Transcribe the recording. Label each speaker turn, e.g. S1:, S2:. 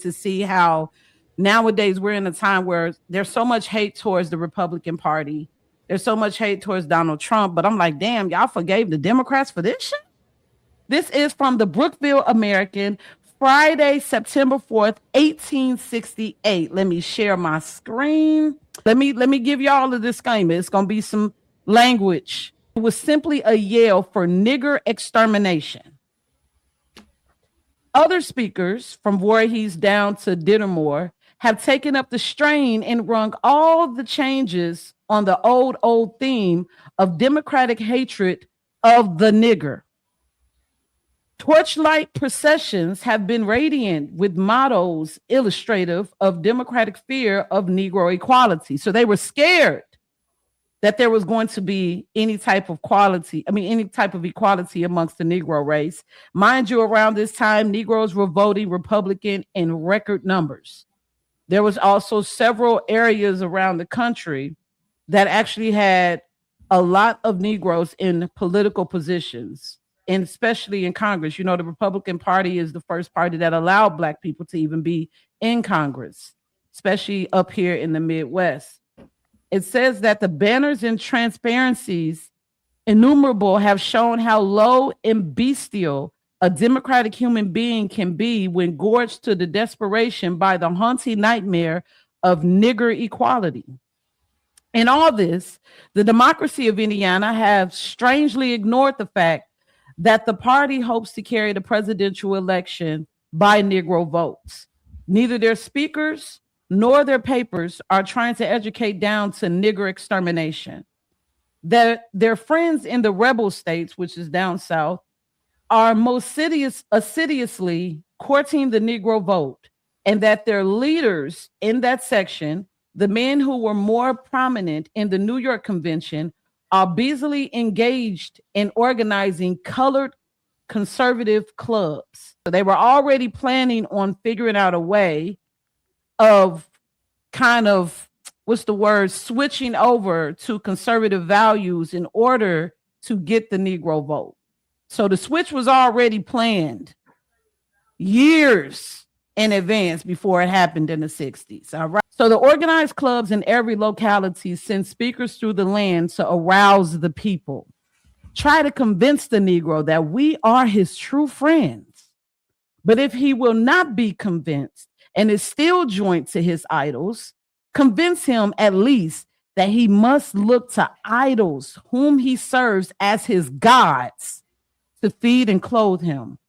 S1: to see how nowadays we're in a time where there's so much hate towards the Republican Party. There's so much hate towards Donald Trump, but I'm like, damn, y'all forgave the Democrats for this shit? This is from the Brookville American, Friday, September 4th, 1868. Let me share my screen. Let me give y'all a disclaimer. It's going to be some language. It was simply a yell for nigger extermination. Other speakers, from Voorhees down to Dittermore, have taken up the strain and rung all the changes on the old theme of democratic hatred of the nigger. Torchlight processions have been radiant with mottos illustrative of democratic fear of Negro equality. So they were scared that there was going to be any type of equality amongst the Negro race. Mind you, around this time, Negroes were voting Republican in record numbers. There was also several areas around the country that actually had a lot of Negroes in political positions, and especially in Congress. You know, the Republican Party is the first party that allowed Black people to even be in Congress, especially up here in the Midwest. It says that the banners and transparencies innumerable have shown how low and bestial a democratic human being can be when gorged to the desperation by the haunting nightmare of nigger equality. In all this, the democracy of Indiana have strangely ignored the fact that the party hopes to carry the presidential election by Negro votes. Neither their speakers nor their papers are trying to educate down to nigger extermination. Their friends in the rebel states, which is down south, are most assiduously courting the Negro vote, and that their leaders in that section, the men who were more prominent in the New York Convention, are busily engaged in organizing colored conservative clubs. So they were already planning on figuring out a way of kind of, switching over to conservative values in order to get the Negro vote. So the switch was already planned years in advance before it happened in the 60s. All right. So the organized clubs in every locality send speakers through the land to arouse the people, try to convince the Negro that we are his true friends. But if he will not be convinced and is still joined to his idols, convince him at least that he must look to idols whom he serves as his gods to feed and clothe him.